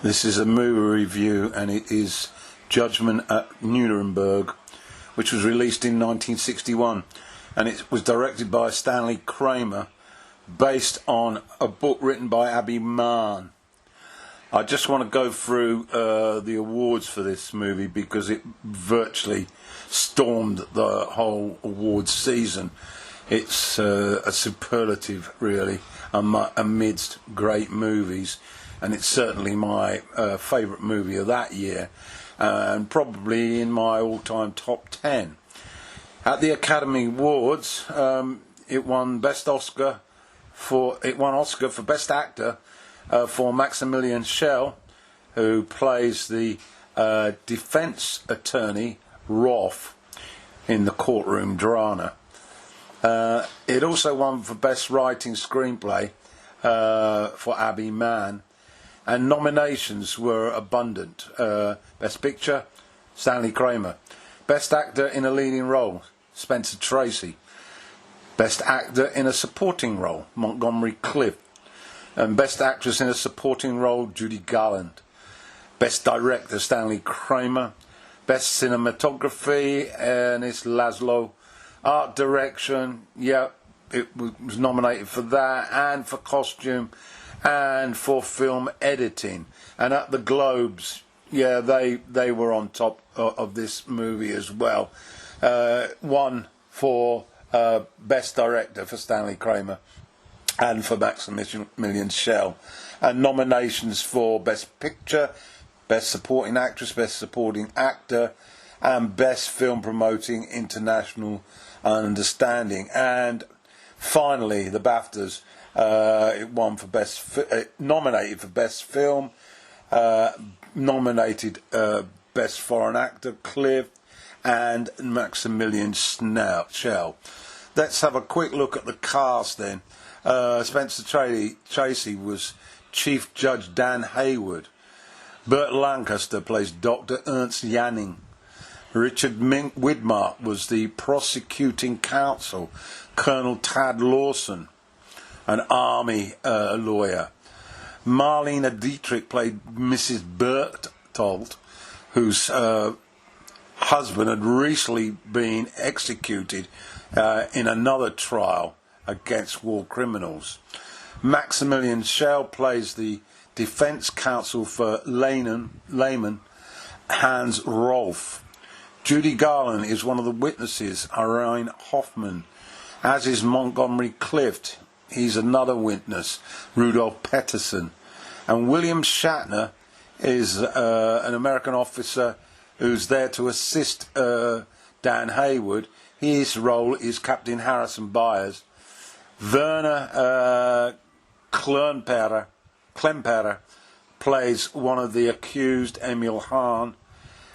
This is a movie review, and it is Judgement at Nuremberg, which was released in 1961, and it was directed by Stanley Kramer, based on a book written by Abby Mann. I just want to go through the awards for this movie because it virtually stormed the whole awards season. It's a superlative, really, amidst great movies, and it's certainly my favourite movie of that year, and probably in my all-time top 10. At the Academy Awards, it won Oscar for Best Actor for Maximilian Schell, who plays the defence attorney Rolf in the courtroom drama. It also won for Best Writing Screenplay for Abby Mann, and nominations were abundant. Best Picture, Stanley Kramer. Best Actor in a Leading Role, Spencer Tracy. Best Actor in a Supporting Role, Montgomery Cliff. And Best Actress in a Supporting Role, Judy Garland. Best Director, Stanley Kramer. Best Cinematography, Ernest Laszlo. Art Direction, it was nominated for that, and for Costume, and for Film Editing. And at the Globes, they were on top of this movie as well. One for Best Director for Stanley Kramer, and for Maximilian Schell. And nominations for Best Picture, Best Supporting Actress, Best Supporting Actor, and Best Film Promoting International Understanding. And finally, the BAFTAs, it won for nominated for Best Film, nominated Best Foreign Actor, Cliff, and Maximilian Schell. Let's have a quick look at the cast then. Spencer Tracy was Chief Judge Dan Hayward. Burt Lancaster plays Dr. Ernst Janning. Richard Widmark was the prosecuting counsel, Colonel Tad Lawson, an army lawyer. Marlene Dietrich played Mrs. Berthold, whose husband had recently been executed in another trial against war criminals. Maximilian Schell plays the defense counsel for layman Hans Rolf. Judy Garland is one of the witnesses, Irene Hoffman, as is Montgomery Cliff. He's another witness, Rudolph Peterson. And William Shatner is an American officer who's there to assist Dan Hayward. His role is Captain Harrison Byers. Werner Klemperer plays one of the accused, Emil Hahn.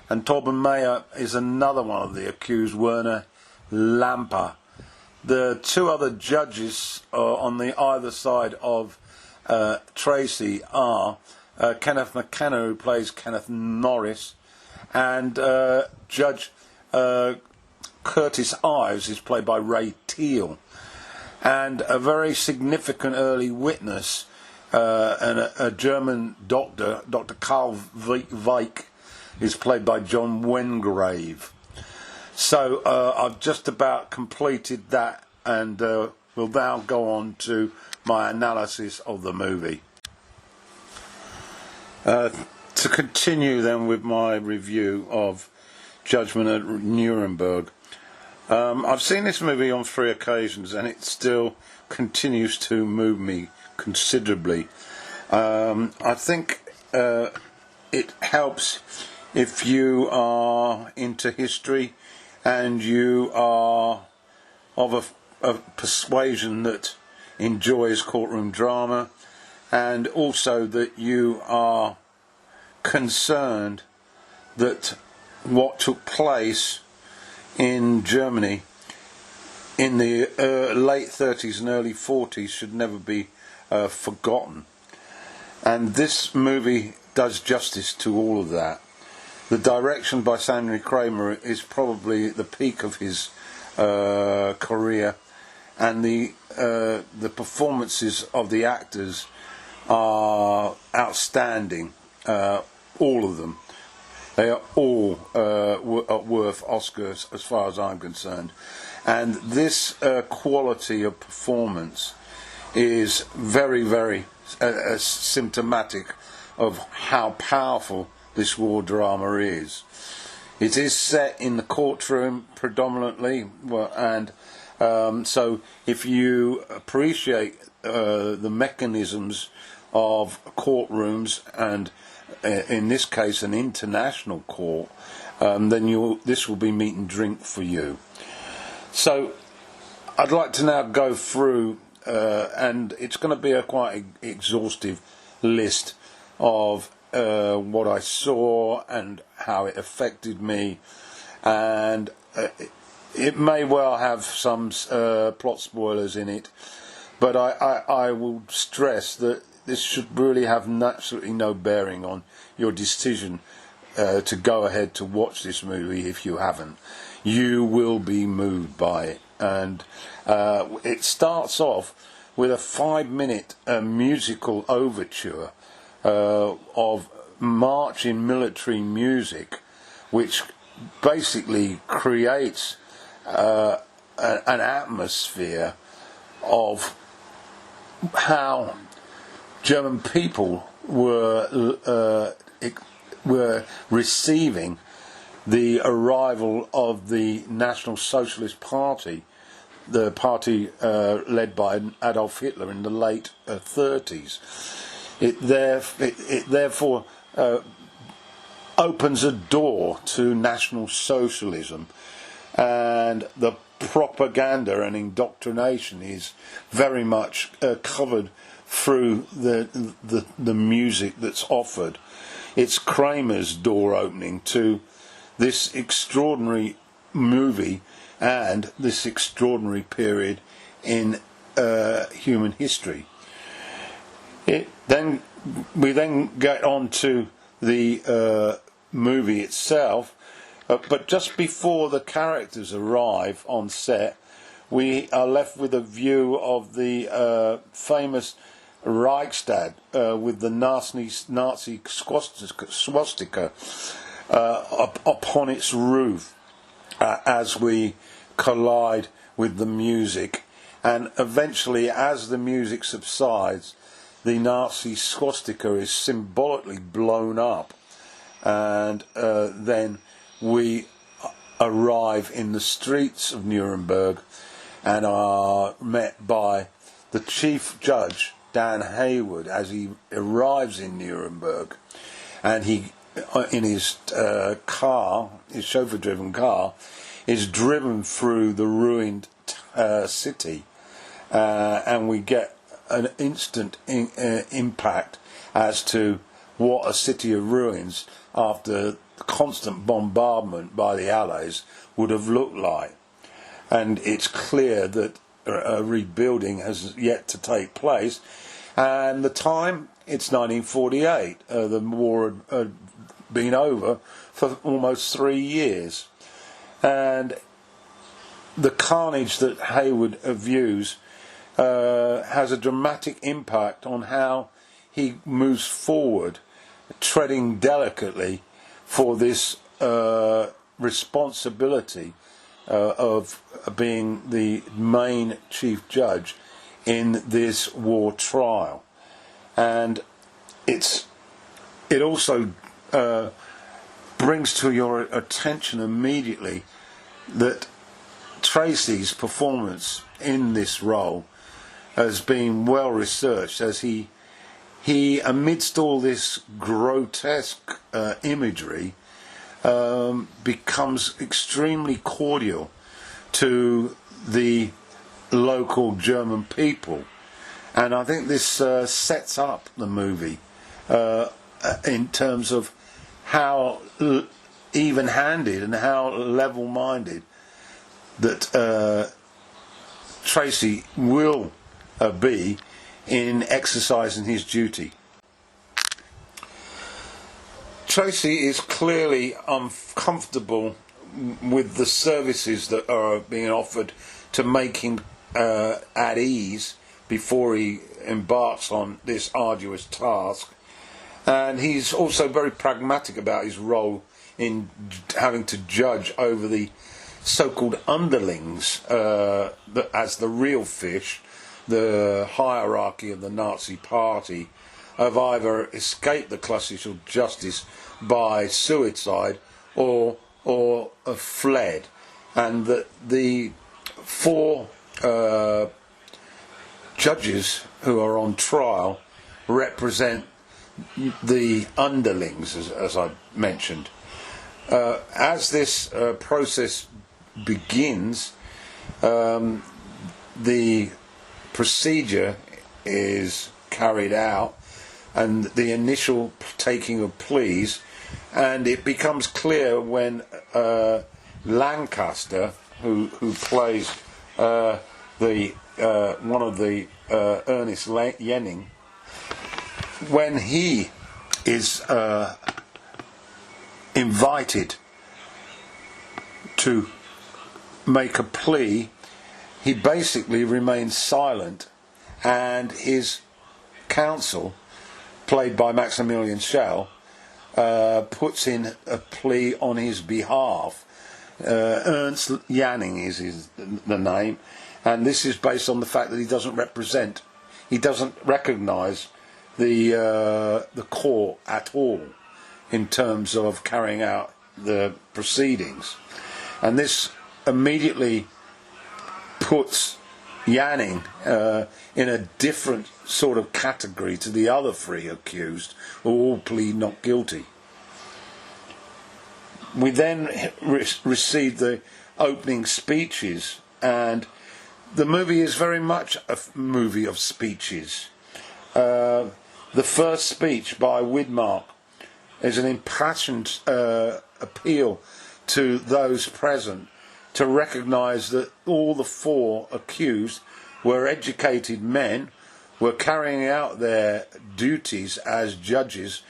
And Torben Mayer is another one of the accused, Werner Lamper. The two other judges on the either side of Tracy are Kenneth McKenna, who plays Kenneth Norris, and Judge Curtis Ives is played by Ray Teal. And a very significant early witness, and a German doctor, Dr. Karl Weick, is played by John Wengrave. So I've just about completed that, and we'll now go on to my analysis of the movie. To continue then with my review of Judgement at Nuremberg. I've seen this movie on 3 occasions, and it still continues to move me considerably. I think it helps if you are into history and you are of a persuasion that enjoys courtroom drama, and also that you are concerned that what took place in Germany in the late 30s and early 40s should never be forgotten. And this movie does justice to all of that. The direction by Stanley Kramer is probably the peak of his career, and the performances of the actors are outstanding. all of them. They are all worth Oscars as far as I'm concerned. And this quality of performance is very, very symptomatic of how powerful this war drama is. It is set in the courtroom predominantly, and so if you appreciate the mechanisms of courtrooms, and in this case an international court, then this will be meat and drink for you. So I'd like to now go through, and it's going to be a quite exhaustive list of what I saw and how it affected me, and it may well have some plot spoilers in it, but I will stress that this should really have absolutely no bearing on your decision to go ahead to watch this movie if you haven't. You will be moved by it, and it starts off with a 5-minute musical overture of marching military music, which basically creates an atmosphere of how German people were receiving the arrival of the National Socialist Party, the party led by Adolf Hitler in the late 30s. It therefore opens a door to National Socialism, and the propaganda and indoctrination is very much covered through the music that's offered. It's Kramer's door opening to this extraordinary movie and this extraordinary period in human history. We then get on to the movie itself, but just before the characters arrive on set, we are left with a view of the famous Reichstag with the Nazi swastika upon its roof as we collide with the music, and eventually, as the music subsides, the Nazi swastika is symbolically blown up, and then we arrive in the streets of Nuremberg and are met by the chief judge, Dan Haywood, as he arrives in Nuremberg, and he, in his car, his chauffeur-driven car, is driven through the ruined city, and we get an instant impact as to what a city of ruins after constant bombardment by the Allies would have looked like. And it's clear that a rebuilding has yet to take place, and the time, it's 1948. The war had been over for almost 3 years, and the carnage that Haywood views has a dramatic impact on how he moves forward, treading delicately for this responsibility of being the main chief judge in this war trial. And it also brings to your attention immediately that Tracy's performance in this role has been well researched, as he amidst all this grotesque imagery becomes extremely cordial to the local German people, and I think this sets up the movie in terms of how even-handed and how level-minded that Tracy will be in exercising his duty. Tracy is clearly uncomfortable with the services that are being offered to make him at ease before he embarks on this arduous task, And he's also very pragmatic about his role in having to judge over the so-called underlings as the real fish. The hierarchy of the Nazi Party have either escaped the clutches of justice by suicide or have fled, and that the four judges who are on trial represent the underlings, as I mentioned. As this process begins, the procedure is carried out and the initial taking of pleas, and it becomes clear when Lancaster, who plays the one of the Ernest Yenning, when he is invited to make a plea, he basically remains silent, and his counsel, played by Maximilian Schell, puts in a plea on his behalf. Ernst Janning is the name, and this is based on the fact that he doesn't recognise the court at all in terms of carrying out the proceedings, and this immediately puts Janning in a different sort of category to the other three accused, who all plead not guilty. We then received the opening speeches, and the movie is very much a movie of speeches. The first speech by Widmark is an impassioned appeal to those present to recognise that all the four accused were educated men, were carrying out their duties as judges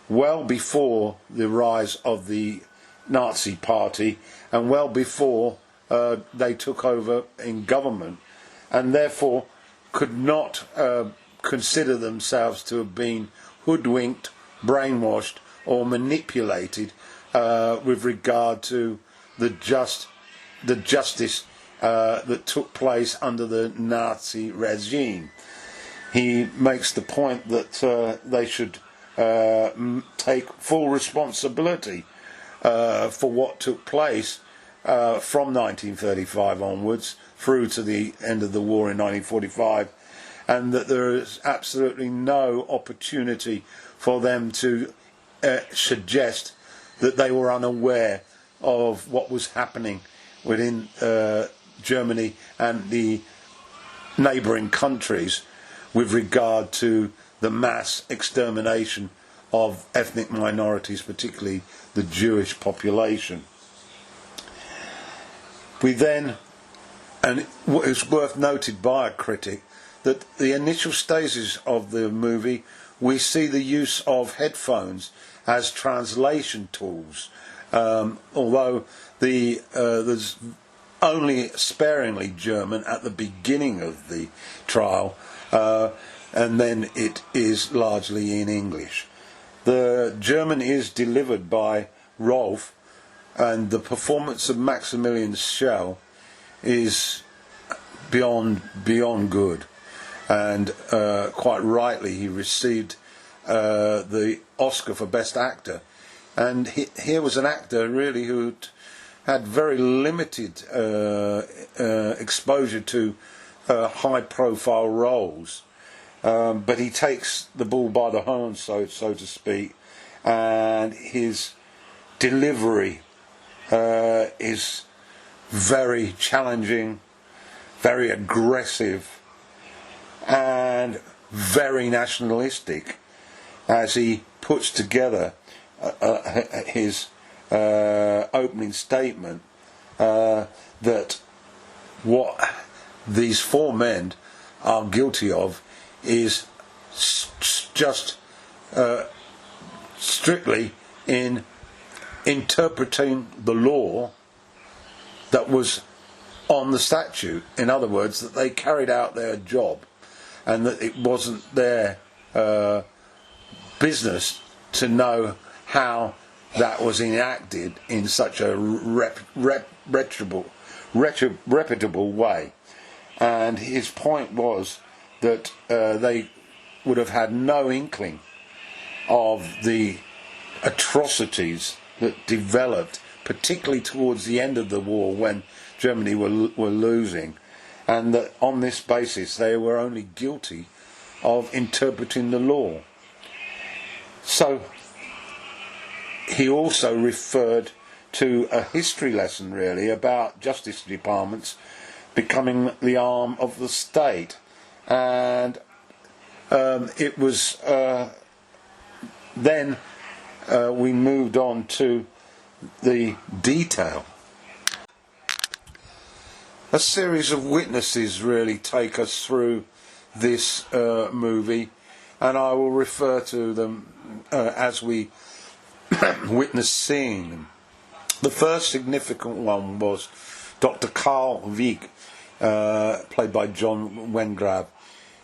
well before the rise of the Nazi Party and well before they took over in government, and therefore could not consider themselves to have been hoodwinked, brainwashed or manipulated with regard to the justice that took place under the Nazi regime. He makes the point that they should take full responsibility for what took place from 1935 onwards through to the end of the war in 1945, and that there is absolutely no opportunity for them to suggest that they were unaware of what was happening within Germany and the neighbouring countries with regard to the mass extermination of ethnic minorities, particularly the Jewish population. We then, and it's worth noted by a critic, that the initial stages of the movie we see the use of headphones as translation tools, although there's only sparingly German at the beginning of the trial, and then it is largely in English. The German is delivered by Rolf, and the performance of Maximilian Schell is beyond good, and quite rightly he received the Oscar for Best Actor, and here was an actor really who had very limited exposure to high-profile roles, but he takes the bull by the horns, so to speak, and his delivery is very challenging, very aggressive, and very nationalistic, as he puts together his opening statement that what these four men are guilty of is just strictly in interpreting the law that was on the statute. In other words, that they carried out their job and that it wasn't their business to know how that was enacted in such a reputable way. And his point was that they would have had no inkling of the atrocities that developed, particularly towards the end of the war when Germany were losing, and that on this basis they were only guilty of interpreting the law. So he also referred to a history lesson, really, about justice departments becoming the arm of the state. And it was then we moved on to the detail. A series of witnesses really take us through this movie, and I will refer to them as we witness seeing them. The first significant one was Dr. Carl Wieck, played by John Wengrave,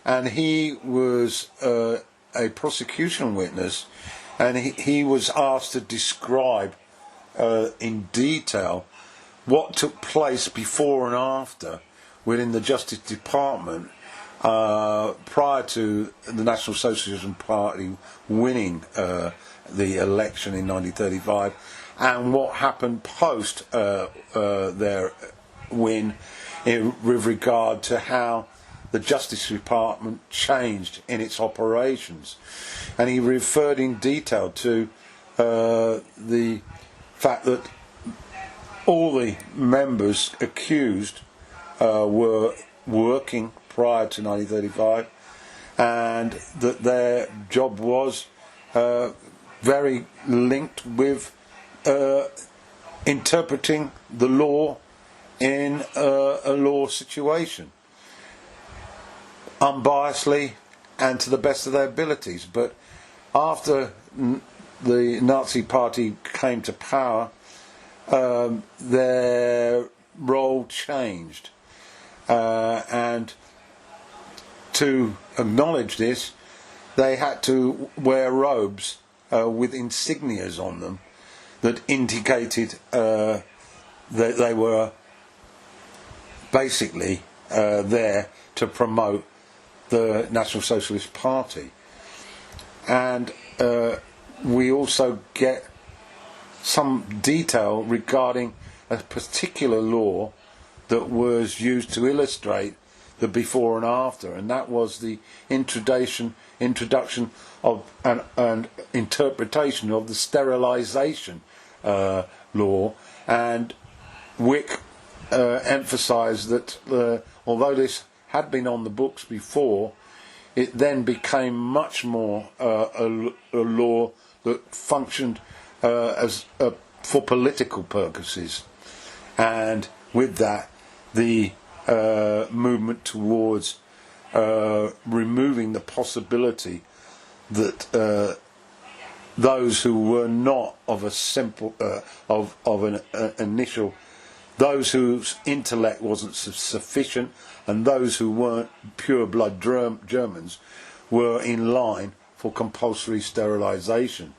and he was a prosecution witness, and he was asked to describe in detail what took place before and after within the Justice Department prior to the National Socialism Party winning the election in 1935, and what happened post their win with regard to how the Justice Department changed in its operations. And he referred in detail to the fact that all the members accused were working prior to 1935, and that their job was very linked with interpreting the law in a law situation, unbiasedly and to the best of their abilities. But after the Nazi Party came to power, their role changed, and to acknowledge this, they had to wear robes with insignias on them that indicated that they were basically there to promote the National Socialist Party. And we also get some detail regarding a particular law that was used to illustrate the before and after, and that was the introduction of and interpretation of the sterilisation law. And Wick emphasised that although this had been on the books before, it then became much more a law that functioned as for political purposes, and with that the movement towards removing the possibility that those who were not of a simple of an initial, those whose intellect wasn't sufficient, and those who weren't pure blood Germans were in line for compulsory sterilisation.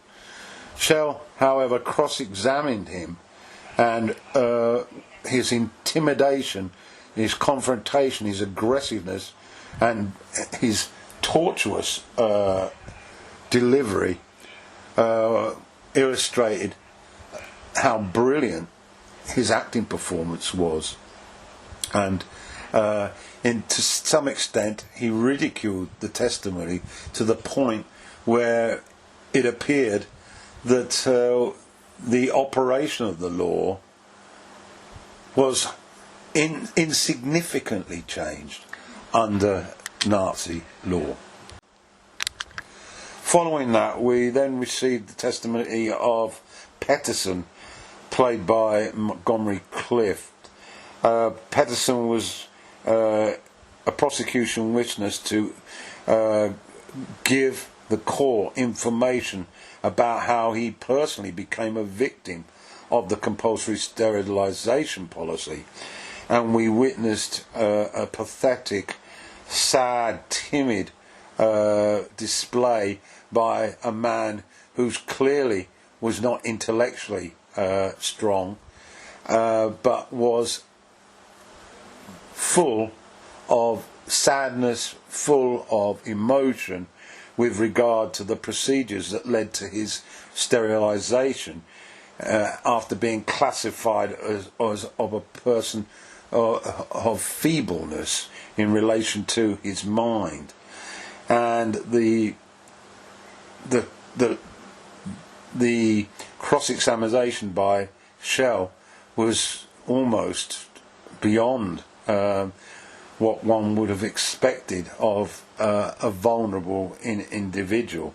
Schell, however, cross-examined him, and his intimidation, his confrontation, his aggressiveness, and his tortuous delivery illustrated how brilliant his acting performance was. And to some extent he ridiculed the testimony to the point where it appeared that the operation of the law was insignificantly changed under Nazi law. Following that, we then received the testimony of Peterson, played by Montgomery Cliff. Peterson was a prosecution witness to give the court information about how he personally became a victim of the compulsory sterilisation policy, and we witnessed a pathetic, sad, timid display by a man who's clearly was not intellectually strong, but was full of sadness, full of emotion with regard to the procedures that led to his sterilisation after being classified as of a person of feebleness in relation to his mind. And the cross-examination by Shell was almost beyond what one would have expected of a vulnerable individual,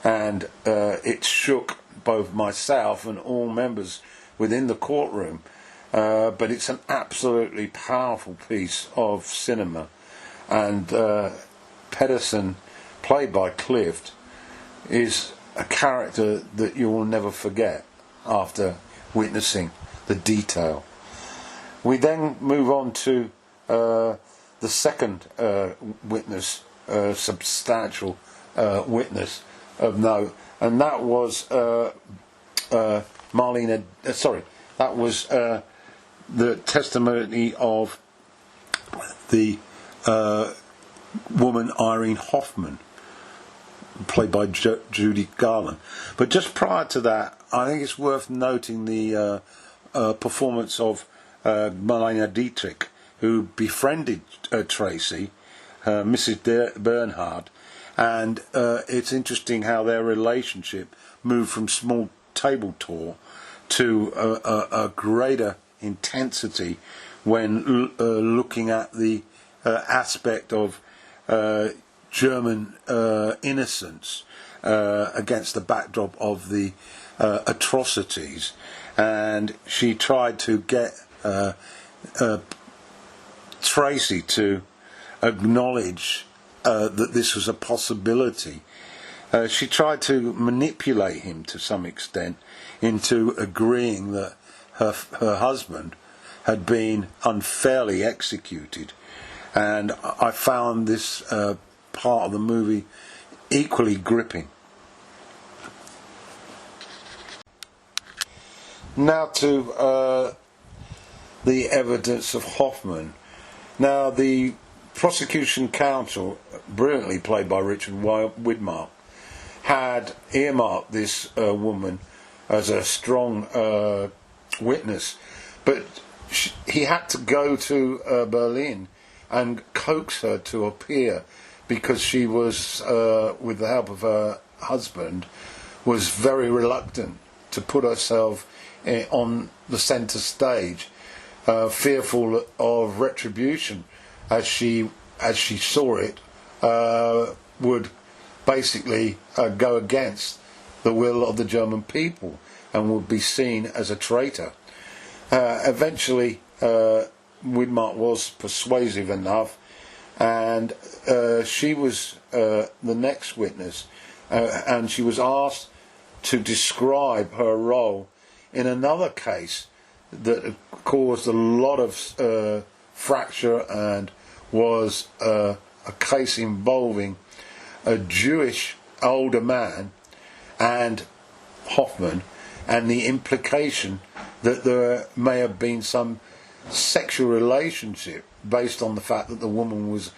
and it shook both myself and all members within the courtroom. But it's an absolutely powerful piece of cinema, and Pedersen, played by Clift, is a character that you will never forget after witnessing the detail. We then move on to the second witness, substantial witness of note, and that was Marlena. That was the testimony of the woman Irene Hoffman, played by Judy Garland. But just prior to that, I think it's worth noting the performance of Marlena Dietrich, who befriended Tracy, Mrs. Bernhard, and it's interesting how their relationship moved from small table talk to a greater intensity when looking at the aspect of German innocence against the backdrop of the atrocities, and she tried to get Tracy to acknowledge that this was a possibility. She tried to manipulate him to some extent into agreeing that her husband had been unfairly executed, and I found this part of the movie equally gripping. Now to the evidence of Hoffman. Now, the prosecution counsel, brilliantly played by Richard Widmark, had earmarked this woman as a strong witness, but he had to go to Berlin and coax her to appear, because she was, with the help of her husband, was very reluctant to put herself on the centre stage, fearful of retribution, as she saw it, would basically go against the will of the German people and would be seen as a traitor. Eventually, Widmark was persuasive enough, and she was the next witness, and she was asked to describe her role in another case that caused a lot of fracture, and was a case involving a Jewish older man and Hoffman, and the implication that there may have been some sexual relationship based on the fact that the woman was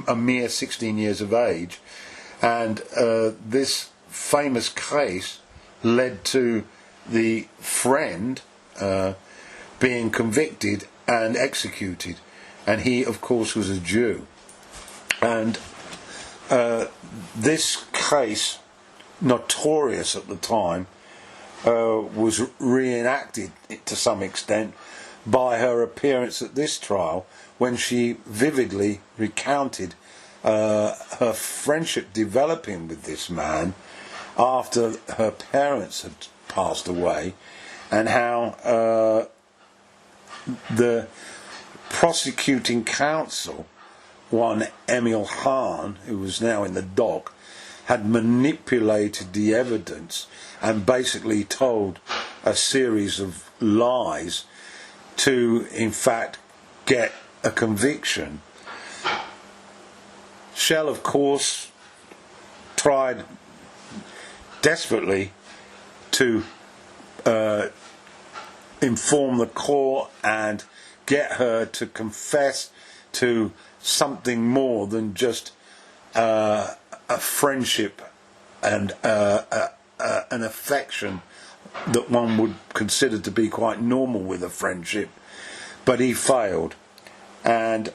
a mere 16 years of age. And this famous case led to the friend being convicted and executed, and he of course was a Jew. And this case, notorious at the time, was reenacted to some extent by her appearance at this trial, when she vividly recounted her friendship developing with this man after her parents had passed away, and how the prosecuting counsel, one Emil Hahn, who was now in the dock, had manipulated the evidence and basically told a series of lies to, in fact, get a conviction. Shell, of course, tried desperately to inform the court and get her to confess to something more than just a friendship and an affection that one would consider to be quite normal with a friendship, but he failed, and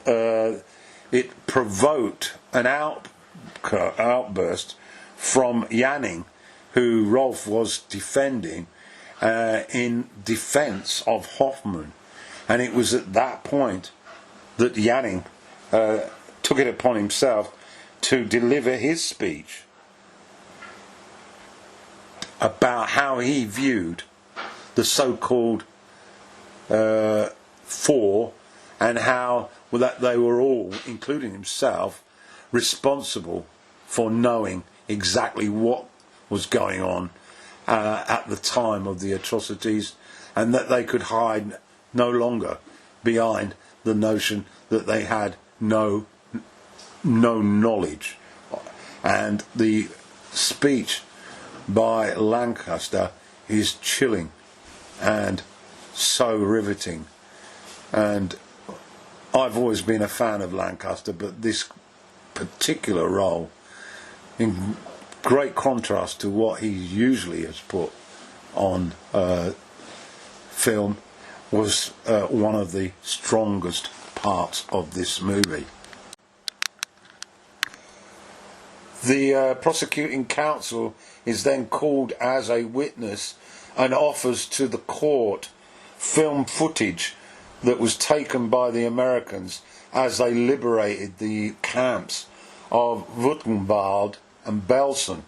it provoked an outburst from Janning, who Rolf was defending in defence of Hoffman, and it was at that point that Janning took it upon himself to deliver his speech about how he viewed the so-called four, and how that they were all, including himself, responsible for knowing exactly what was going on at the time of the atrocities, and that they could hide no longer behind the notion that they had no knowledge. And the speech by Lancaster is chilling and so riveting, and I've always been a fan of Lancaster, but this particular role, in great contrast to what he usually has put on film, was one of the strongest parts of this movie. The prosecuting counsel is then called as a witness and offers to the court film footage that was taken by the Americans as they liberated the camps of Buchenwald and Belsen.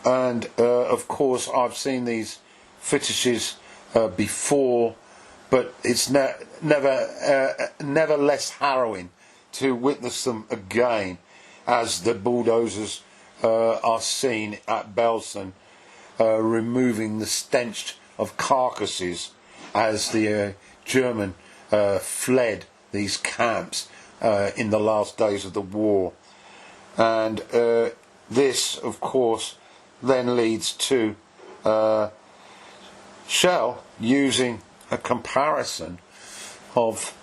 And of course I've seen these footages before, but it's never less harrowing to witness them again, as the bulldozers are seen at Belsen removing the stench of carcasses as the German fled these camps in the last days of the war. And this, of course, then leads to Shell using a comparison of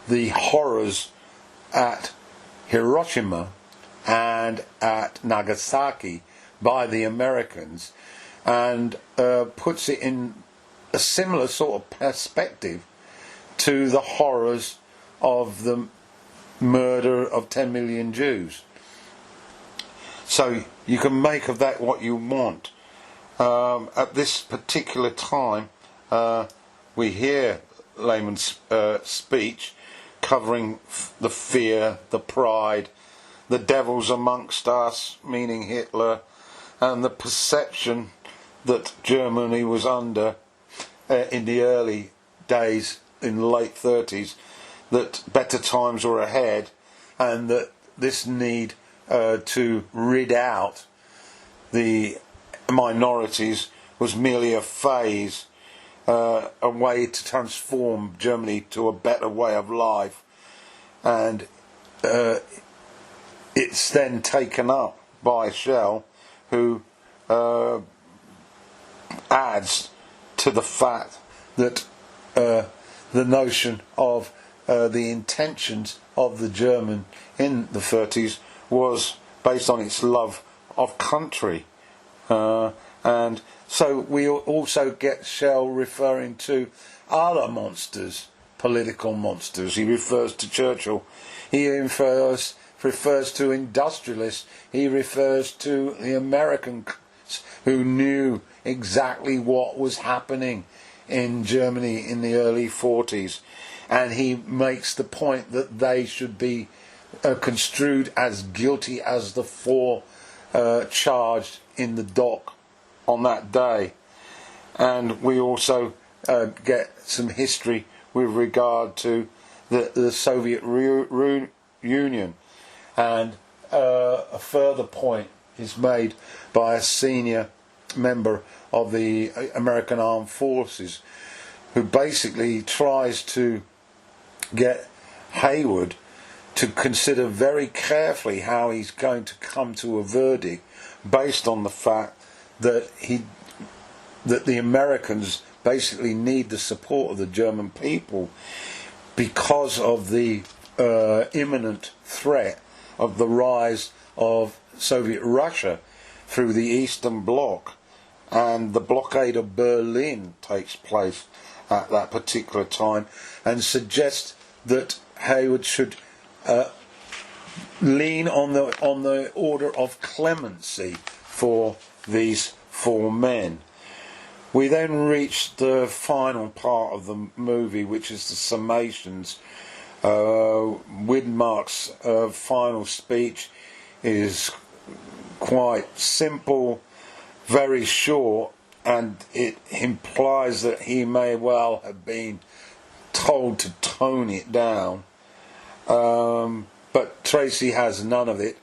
the horrors at Hiroshima and at Nagasaki by the Americans, and puts it in a similar sort of perspective to the horrors of the murder of 10 million Jews. So you can make of that what you want. At this particular time, we hear Lehman's speech covering the fear, the pride, the devils amongst us, meaning Hitler, and the perception that Germany was under in the early days, in the late 30s, that better times were ahead, and that this need to rid out the minorities was merely a phase, a way to transform Germany to a better way of life. And it's then taken up by Shell, who adds to the fact that the notion of the intentions of the German in the 30s was based on its love of country. And so we also get Shell referring to other monsters, political monsters. He refers to Churchill. He refers to industrialists. He refers to the Americans who knew exactly what was happening in Germany in the early 40s. And he makes the point that they should be construed as guilty as the four charged in the dock on that day. And we also get some history with regard to the Soviet Union. And a further point is made by a senior member of the American Armed Forces, who basically tries to get Hayward to consider very carefully how he's going to come to a verdict based on the fact that the Americans basically need the support of the German people because of the imminent threat of the rise of Soviet Russia through the Eastern Bloc, and the blockade of Berlin takes place at that particular time, and suggests that Hayward should lean on the order of clemency for these four men. We then reach the final part of the movie, which is the summations. Widmark's final speech is quite simple, very short, and it implies that he may well have been told to tone it down. But Tracy has none of it,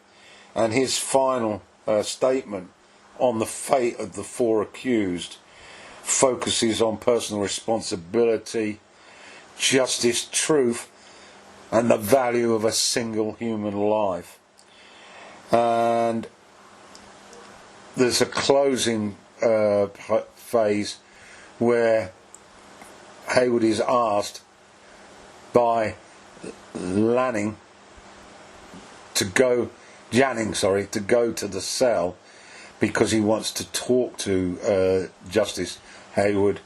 and his final statement on the fate of the four accused focuses on personal responsibility, justice, truth, and the value of a single human life. And there's a closing phase where Hayward is asked by Janning to go to the cell because he wants to talk to Justice Hayward,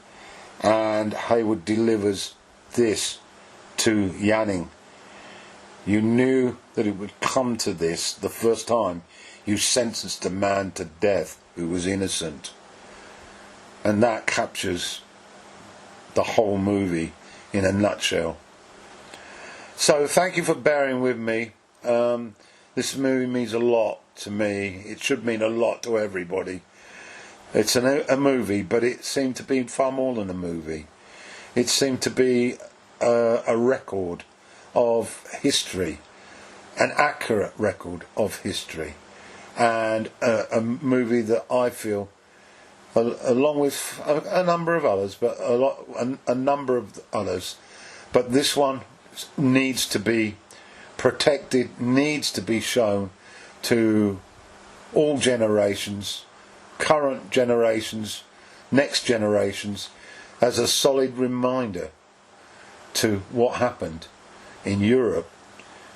and Hayward delivers this to Janning. You knew that it would come to this the first time you sentenced a man to death who was innocent. And that captures the whole movie in a nutshell. So thank you for bearing with me. This movie means a lot to me. It should mean a lot to everybody. It's a movie, but it seemed to be far more than a movie. It seemed to be a record of history, an accurate record of history, and a movie that I feel, along with a number of others, but a number of others, but this one needs to be protected, needs to be shown to all generations, current generations, next generations, as a solid reminder to what happened in Europe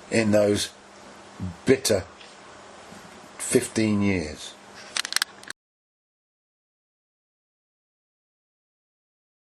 in those bitter 15 years.